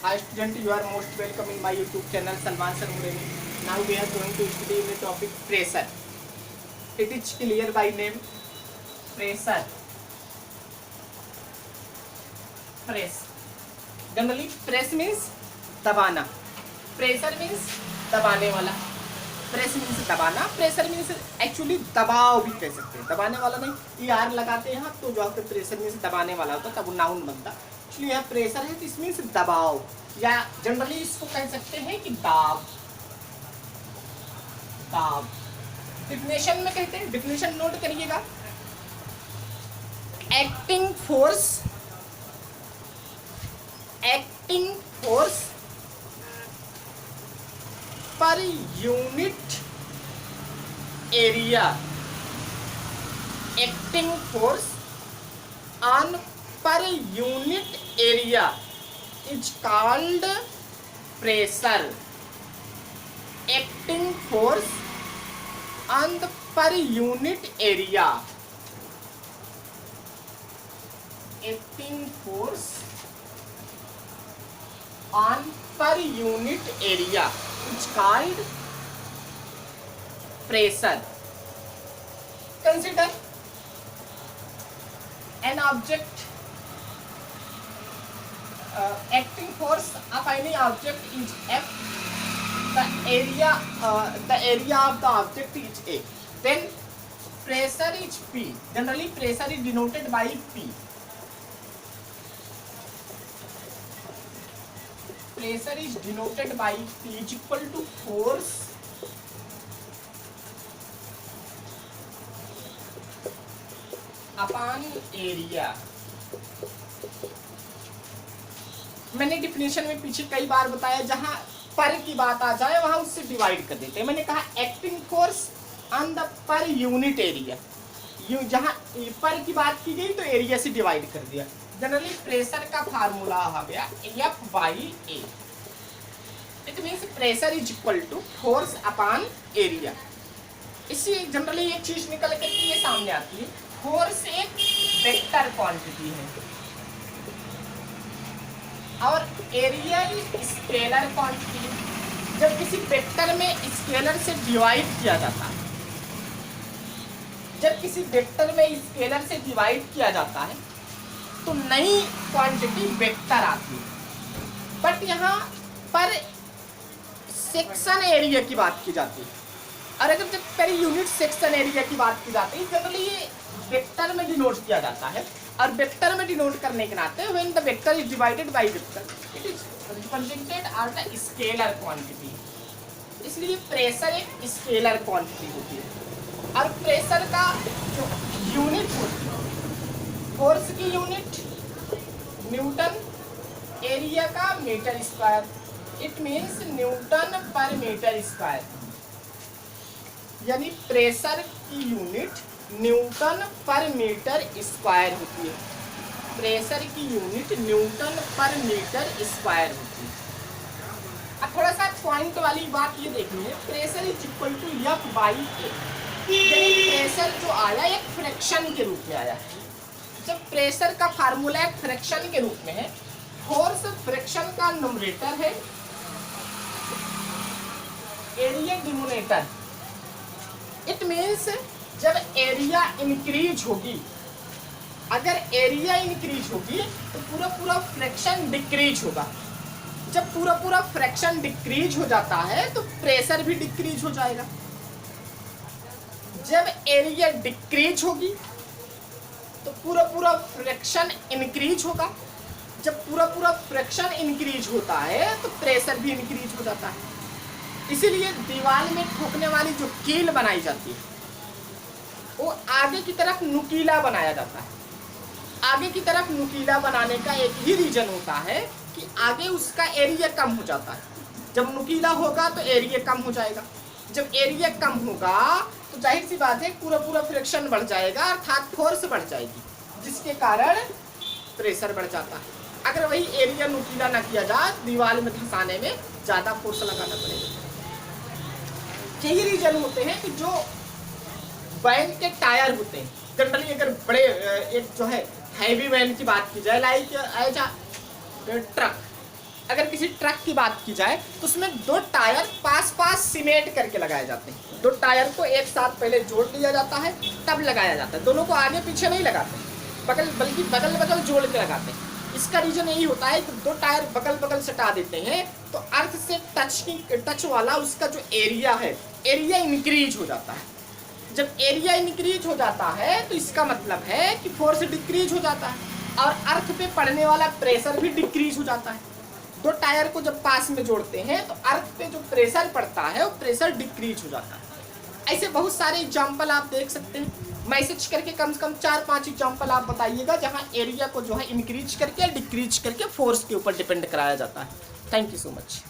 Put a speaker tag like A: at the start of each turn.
A: Hi student, you are most welcome in my YouTube channel Salman Sir Mureni. Now we are going to study the topic pressure. It is clear by name pressure. Press. Generally press means दबाना. Pressure means दबाने वाला. Press means दबाना. Pressure means actually दबाव भी कह सकते हैं, दबाने वाला नहीं. ER लगाते हैं तो जो आपके प्रेशर मीन्स दबाने वाला होता है, तब वो नाउन बनता. इसलिए यह प्रेशर है तो इस मीन्स दबाव, या जनरली इसको कह सकते हैं कि दाब. दाब डिफिनेशन में कहते हैं, डिफिनेशन नोट करिएगा. Acting force, acting force per unit area. Acting force on per unit area is called pressure. Acting force on the per unit area. Acting force on per unit area is called pressure. Consider an object, acting force of any object is F. The area of the object is A. Then pressure is P. Generally pressure is denoted by P. Pressure is denoted by P is equal to force upon area. मैंने definition में पीछे कई बार बताया, जहां पर की बात आ जाए वहां उससे डिवाइड कर देते हैं. मैंने कहा acting force on the per unit area. जहां पर की बात की गई तो एरिया से डिवाइड कर दिया. जनरली प्रेशर का फार्मूला आ गया F by A. It means pressure is equal to force upon area. इसी जनरली एक चीज निकल के ये सामने आती है, फोर्स एक वेक्टर क्वांटिटी है और एरिया स्केलर क्वांटिटी. जब किसी वेक्टर में स्केलर से डिवाइड किया जाता है, जब किसी वेक्टर में स्केलर से डिवाइड किया जाता है तो नई क्वांटिटी वेक्टर आती है. बट यहाँ पर सेक्शन एरिया की बात की जाती है, और अगर जब पर यूनिट सेक्शन एरिया की बात की जाती है, जनरली ये वेक्टर में डिनोट किया जाता है. और वेक्टर में डिनोट करने के नाते when the vector is divided by vector it is represented as the scalar quantity. इसलिए प्रेशर एक स्केलर क्वांटिटी होती है. और प्रेशर का जो यूनिट होती है, फोर्स की यूनिट न्यूटन, एरिया का metre square. It means newton पर मीटर स्क्वायर. यानी प्रेशर की यूनिट न्यूटन पर मीटर स्क्वायर होती है. प्रेशर की यूनिट न्यूटन पर मीटर स्क्वायर होती है. अब थोड़ा सा पॉइंट वाली बात ये देखनी है, pressure is equal to F by A. यानी प्रेशर जो आया एक फ्रैक्शन के रूप में आया. जब प्रेशर का फार्मूला एक फ्रैक्शन के रूप में है, फोर्स फ्रैक्शन का न्यूमरेटर है, एरिया डिनोमिनेटर. इट मीन्स जब एरिया इंक्रीज होगी, अगर एरिया इंक्रीज होगी तो पूरा फ्रैक्शन डिक्रीज होगा. जब पूरा फ्रैक्शन डिक्रीज हो जाता है तो प्रेशर भी डिक्रीज हो जाएगा. जब एरिया डिक्रीज होगी तो पूरा फ्रैक्शन इंक्रीज होगा. जब पूरा फ्रैक्शन इंक्रीज होता है तो प्रेशर भी इंक्रीज हो जाता है. इसीलिए दीवार में ठोकने वाली जो कील बनाई जाती है वो आगे की तरफ नुकीला बनाया जाता है. आगे की तरफ नुकीला बनाने का एक ही रीजन होता है कि आगे उसका एरिया कम हो जाता है. जब नुकीला होगा तो एरिया कम हो जाएगा. जब एरिया कम होगा तो जाहिर सी बात है पूरा फ्रैक्शन बढ़ जाएगा, अर्थात फोर्स बढ़ जाएगी, जिसके कारण प्रेशर बढ़ जाता है. अगर वही एरिया नुकीला ना किया जाए, दीवार में धंसाने में ज़्यादा फोर्स लगाना पड़ेगा. यही रीजन होते हैं कि जो वैन के टायर होते हैं, जनरली अगर बड़े एक जो है हैवी वैन की बात की जाए, लाइक एज अ ट्रक, अगर किसी ट्रक की बात की जाए तो उसमें 2 टायर पास पास सीमेंट करके लगाए जाते हैं। 2 टायर को एक साथ पहले जोड़ दिया जाता है, तब लगाया जाता है। दोनों को आगे पीछे नहीं लगाते, बल्कि बगल बगल जोड़ के लगाते हैं। इसका रीजन यही होता है कि 2 टायर बगल बगल सटा देते हैं तो अर्थ से टच वाला उसका जो एरिया है, एरिया इंक्रीज हो जाता है। जब एरिया इंक्रीज हो जाता है तो इसका मतलब है कि फोर्स डिक्रीज हो जाता है और अर्थ पे पड़ने वाला प्रेशर भी डिक्रीज हो जाता है। 2 टायर को जब पास में जोड़ते हैं तो अर्थ पे जो प्रेशर पड़ता है वो प्रेशर डिक्रीज हो जाता है। ऐसे बहुत सारे एग्जाम्पल आप देख सकते हैं। मैसेज करके कम से कम 4-5 एग्जाम्पल आप बताइएगा जहां एरिया को जो है इंक्रीज करके डिक्रीज करके फोर्स के ऊपर डिपेंड कराया जाता है। Thank you so much.